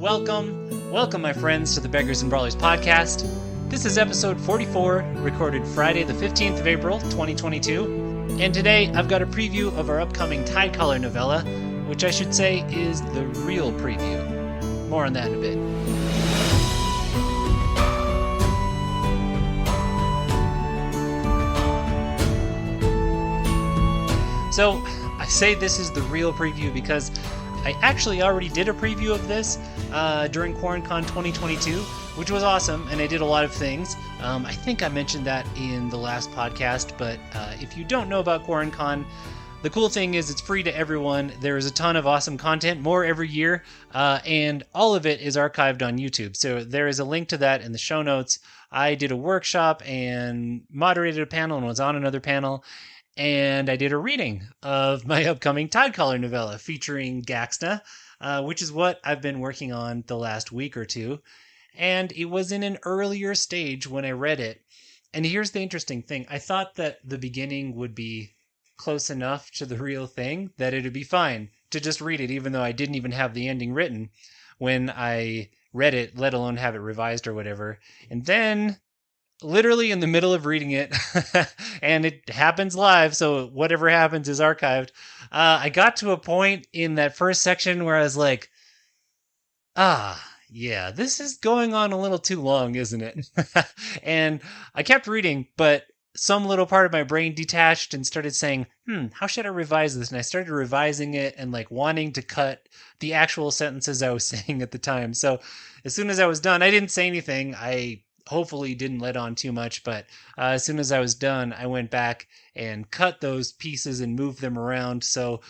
Welcome, my friends, to the Beggars and Brawlers podcast. This is episode 44, recorded Friday the 15th of April, 2022. And today I've got a preview of our upcoming Tidecaller novella, which I should say is the real preview. More on that in a bit. So, I say this is the real preview because I actually already did a preview of this during Quarancon 2022, which was awesome, and I did a lot of things. I think I mentioned that in the last podcast, but if you don't know about Quarancon, the cool thing is it's free to everyone. There is a ton of awesome content, more every year, and all of it is archived on YouTube. So there is a link to that in the show notes. I did a workshop and moderated a panel and was on another panel. And I did a reading of my upcoming Tidecaller novella featuring Gaxna, which is what I've been working on the last week or two. And it was in an earlier stage when I read it. And here's the interesting thing. I thought that the beginning would be close enough to the real thing that it'd be fine to just read it, even though I didn't even have the ending written when I read it, let alone have it revised or whatever. And then, literally in the middle of reading it, and it happens live, so whatever happens is archived, I got to a point in that first section where I was like, yeah, this is going on a little too long, isn't it? And I kept reading, but some little part of my brain detached and started saying, how should I revise this? And I started revising it and wanting to cut the actual sentences I was saying at the time. So as soon as I was done, I didn't say anything. I hopefully didn't let on too much, but as soon as I was done, I went back and cut those pieces and moved them around. So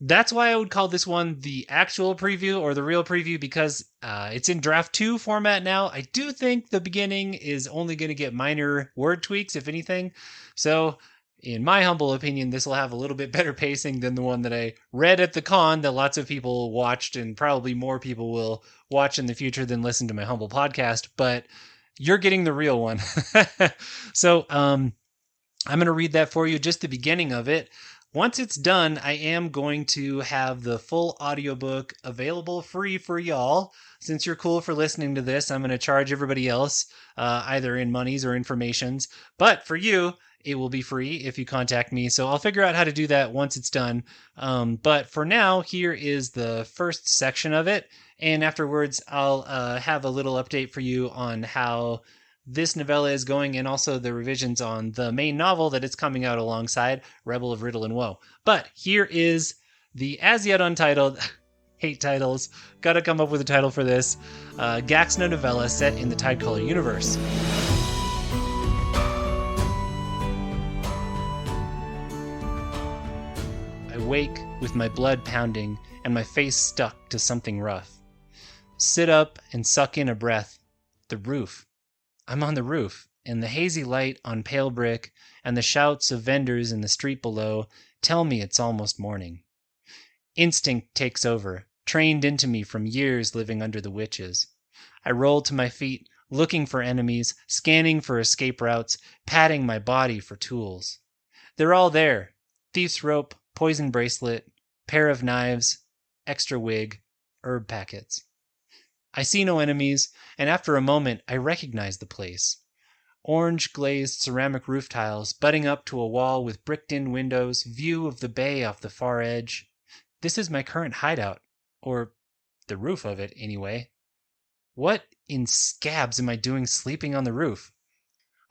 that's why I would call this one the actual preview or the real preview, because it's in draft 2 format now. I do think the beginning is only going to get minor word tweaks, if anything. So in my humble opinion, this will have a little bit better pacing than the one that I read at the con that lots of people watched, and probably more people will watch in the future than listen to my humble podcast, but you're getting the real one. So I'm going to read that for you, just the beginning of it. Once it's done, I am going to have the full audiobook available free for y'all. Since you're cool for listening to this, I'm going to charge everybody else either in monies or informations. But for you, it will be free if you contact me. So I'll figure out how to do that once it's done. But for now, here is the first section of it. And afterwards, I'll have a little update for you on how this novella is going, and also the revisions on the main novel that it's coming out alongside, Rebel of Riddle and Woe. But here is the as yet untitled, hate titles, gotta come up with a title for this, Gaxna novella set in the Tidecaller universe. I wake with my blood pounding and my face stuck to something rough. Sit up and suck in a breath. The roof. I'm on the roof, and the hazy light on pale brick and the shouts of vendors in the street below tell me it's almost morning. Instinct takes over, trained into me from years living under the witches. I roll to my feet, looking for enemies, scanning for escape routes, patting my body for tools. They're all there. Thief's rope, poison bracelet, pair of knives, extra wig, herb packets. I see no enemies, and after a moment I recognize the place. Orange glazed ceramic roof tiles butting up to a wall with bricked-in windows, view of the bay off the far edge. This is my current hideout, or the roof of it anyway. What in scabs am I doing sleeping on the roof?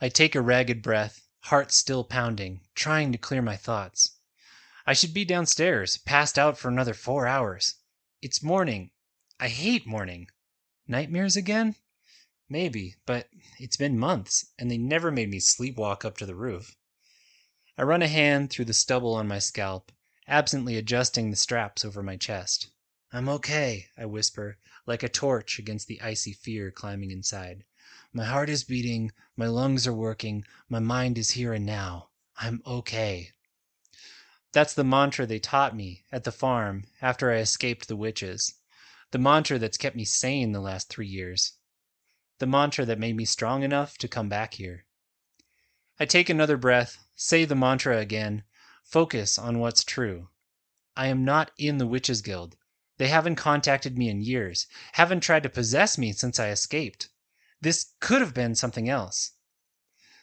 I take a ragged breath, heart still pounding, trying to clear my thoughts. I should be downstairs, passed out for another 4 hours. It's morning. I hate morning. Nightmares again? Maybe, but it's been months, and they never made me sleepwalk up to the roof. I run a hand through the stubble on my scalp, absently adjusting the straps over my chest. I'm okay, I whisper, like a torch against the icy fear climbing inside. My heart is beating, my lungs are working, my mind is here and now. I'm okay. That's the mantra they taught me at the farm after I escaped the witches. The mantra that's kept me sane the last 3 years. The mantra that made me strong enough to come back here. I take another breath, say the mantra again, focus on what's true. I am not in the Witches Guild. They haven't contacted me in years, haven't tried to possess me since I escaped. This could have been something else.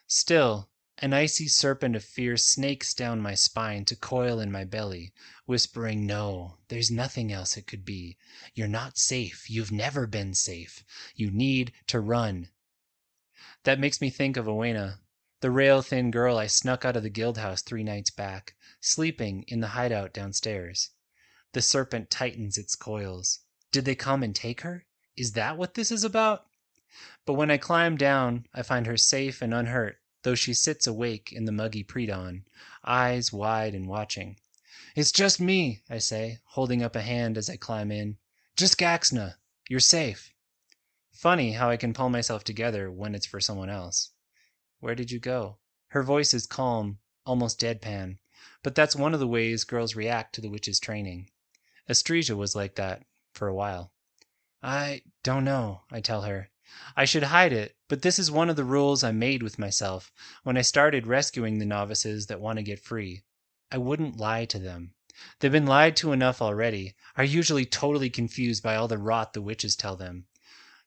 Still, an icy serpent of fear snakes down my spine to coil in my belly, whispering, "No, there's nothing else it could be. You're not safe. You've never been safe. You need to run." That makes me think of Owena, the rail-thin girl I snuck out of the guild house 3 nights back, sleeping in the hideout downstairs. The serpent tightens its coils. Did they come and take her? Is that what this is about? But when I climb down, I find her safe and unhurt, though she sits awake in the muggy pre-dawn, eyes wide and watching. "It's just me," I say, holding up a hand as I climb in. "Just Gaxna. You're safe." Funny how I can pull myself together when it's for someone else. "Where did you go?" Her voice is calm, almost deadpan, but that's one of the ways girls react to the witch's training. Astrea was like that for a while. "I don't know," I tell her. I should hide it, but this is one of the rules I made with myself when I started rescuing the novices that want to get free. I wouldn't lie to them. They've been lied to enough already, are usually totally confused by all the rot the witches tell them.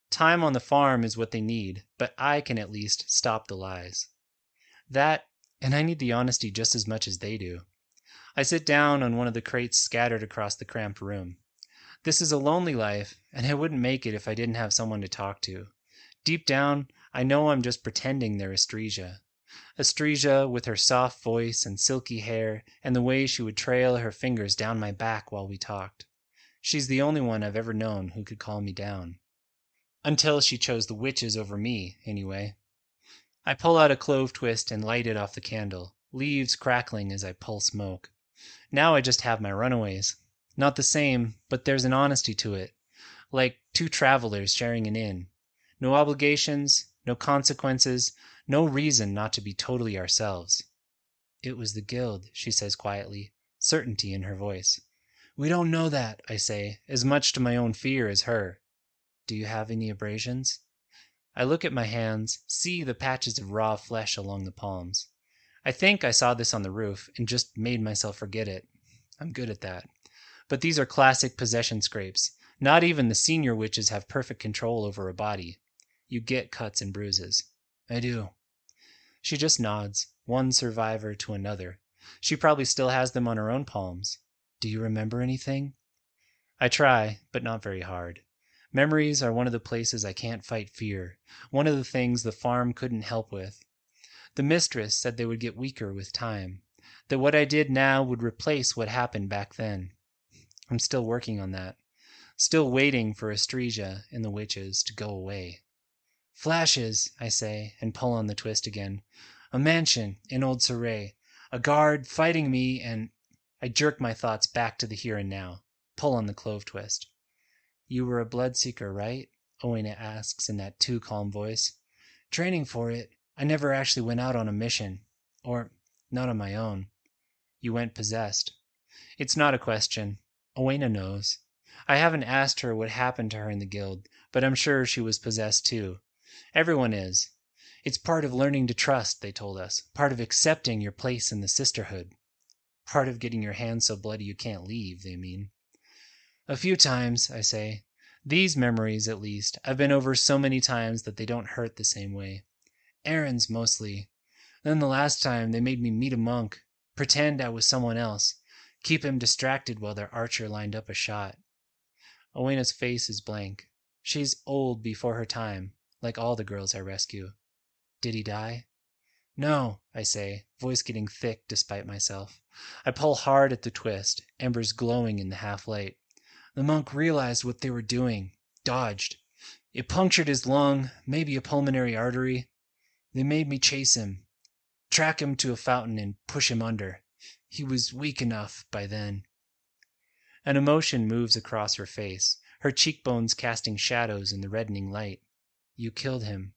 Time on the farm is what they need, but I can at least stop the lies. That, and I need the honesty just as much as they do. I sit down on one of the crates scattered across the cramped room. This is a lonely life, and I wouldn't make it if I didn't have someone to talk to. Deep down, I know I'm just pretending they're Astrea. Astrea with her soft voice and silky hair and the way she would trail her fingers down my back while we talked. She's the only one I've ever known who could calm me down. Until she chose the witches over me, anyway. I pull out a clove twist and light it off the candle, leaves crackling as I pull smoke. Now I just have my runaways. Not the same, but there's an honesty to it. Like 2 travelers sharing an inn. No obligations, no consequences, no reason not to be totally ourselves. "It was the guild," she says quietly, certainty in her voice. "We don't know that," I say, as much to my own fear as her. "Do you have any abrasions?" I look at my hands, see the patches of raw flesh along the palms. I think I saw this on the roof and just made myself forget it. I'm good at that. But these are classic possession scrapes. Not even the senior witches have perfect control over a body. You get cuts and bruises. "I do." She just nods, one survivor to another. She probably still has them on her own palms. "Do you remember anything?" I try, but not very hard. Memories are one of the places I can't fight fear, one of the things the farm couldn't help with. The mistress said they would get weaker with time, that what I did now would replace what happened back then. I'm still working on that, still waiting for Astrea and the witches to go away. "Flashes," I say, and pull on the twist again. "A mansion in Old Surrey, a guard fighting me, and—" I jerk my thoughts back to the here and now, pull on the clove twist. "You were a bloodseeker, right?" Owena asks in that too calm voice. "Training for it. I never actually went out on a mission. Or, not on my own." "You went possessed." It's not a question. Owena knows. I haven't asked her what happened to her in the guild, but I'm sure she was possessed too. Everyone is. It's part of learning to trust, they told us. Part of accepting your place in the sisterhood. Part of getting your hands so bloody you can't leave, they mean. "A few times," I say. "These memories, at least, I've been over so many times that they don't hurt the same way. Errands, mostly. Then the last time they made me meet a monk, pretend I was someone else, keep him distracted while their archer lined up a shot." Owena's face is blank. She's old before her time, like all the girls I rescue. "Did he die?" "No," I say, voice getting thick despite myself. I pull hard at the twist, embers glowing in the half-light. "The monk realized what they were doing, dodged. It punctured his lung, maybe a pulmonary artery. They made me chase him, track him to a fountain and push him under. He was weak enough by then." An emotion moves across her face, her cheekbones casting shadows in the reddening light. "You killed him."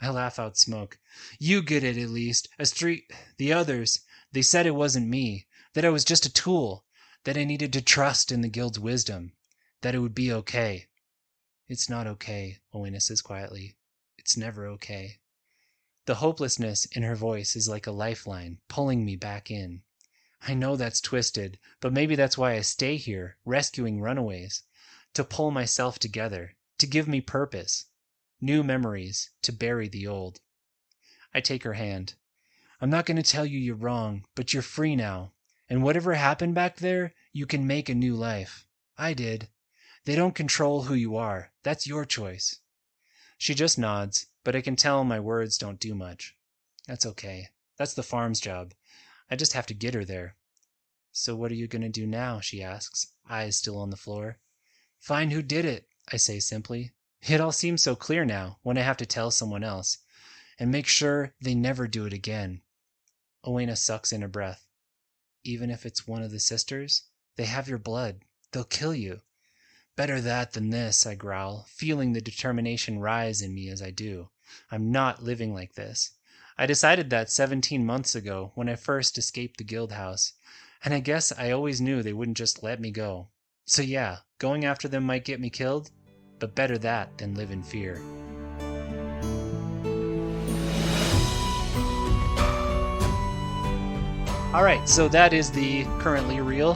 I laugh out smoke. "You get it, at least. The others, they said it wasn't me, that I was just a tool, that I needed to trust in the guild's wisdom, that it would be okay." "It's not okay," Owena says quietly. "It's never okay." The hopelessness in her voice is like a lifeline, pulling me back in. I know that's twisted, but maybe that's why I stay here, rescuing runaways. to pull myself together, to give me purpose, new memories to bury the old. I take her hand. I'm not going to tell you you're wrong, but you're free now. And whatever happened back there, you can make a new life. I did. They don't control who you are. That's your choice. She just nods, but I can tell my words don't do much. That's okay. That's the farm's job. I just have to get her there. So what are you going to do now? She asks, eyes still on the floor. Find who did it, I say simply. It all seems so clear now when I have to tell someone else. And make sure they never do it again. Owena sucks in a breath. Even if it's one of the sisters, they have your blood. They'll kill you. Better that than this, I growl, feeling the determination rise in me as I do. I'm not living like this. I decided that 17 months ago when I first escaped the guild house, and I guess I always knew they wouldn't just let me go. So yeah, going after them might get me killed, but better that than live in fear. Alright, so that is the currently real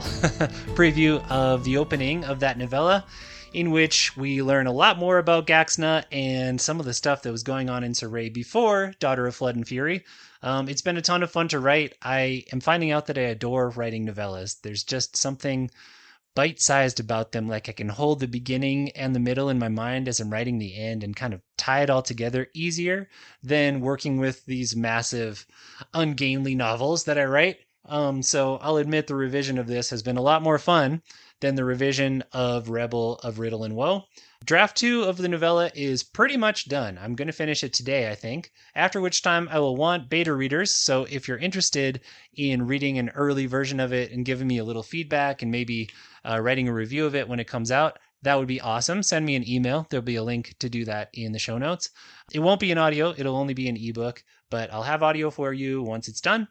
preview of the opening of that novella, in which we learn a lot more about Gaxna and some of the stuff that was going on in Surrey before Daughter of Flood and Fury. It's been a ton of fun to write. I am finding out that I adore writing novellas. There's just something bite-sized about them, like I can hold the beginning and the middle in my mind as I'm writing the end and kind of tie it all together easier than working with these massive, ungainly novels that I write. So I'll admit the revision of this has been a lot more fun than the revision of Rebel of Riddle and Woe. Draft 2 of the novella is pretty much done. I'm going to finish it today, I think, after which time I will want beta readers. So if you're interested in reading an early version of it and giving me a little feedback and maybe writing a review of it when it comes out, that would be awesome. Send me an email. There'll be a link to do that in the show notes. It won't be an audio. It'll only be an ebook, but I'll have audio for you once it's done.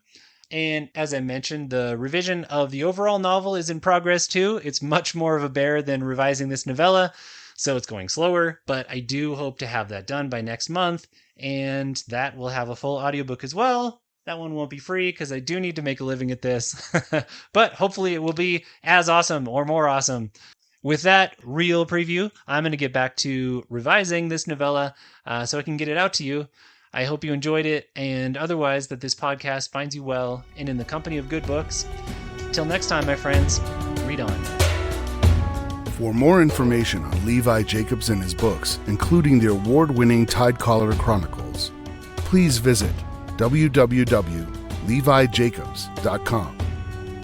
And as I mentioned, the revision of the overall novel is in progress too. It's much more of a bear than revising this novella, so it's going slower, but I do hope to have that done by next month, and that will have a full audiobook as well. That one won't be free because I do need to make a living at this, but hopefully it will be as awesome or more awesome. With that real preview, I'm going to get back to revising this novella so I can get it out to you. I hope you enjoyed it, and otherwise that this podcast finds you well and in the company of good books. Till next time, my friends, read on. For more information on Levi Jacobs and his books, including the award-winning Tidecaller Chronicles, please visit www.levijacobs.com.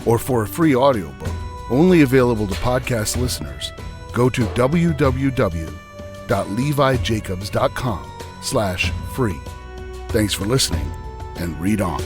Or for a free audiobook, only available to podcast listeners, go to www.levijacobs.com/free. Thanks for listening, and read on.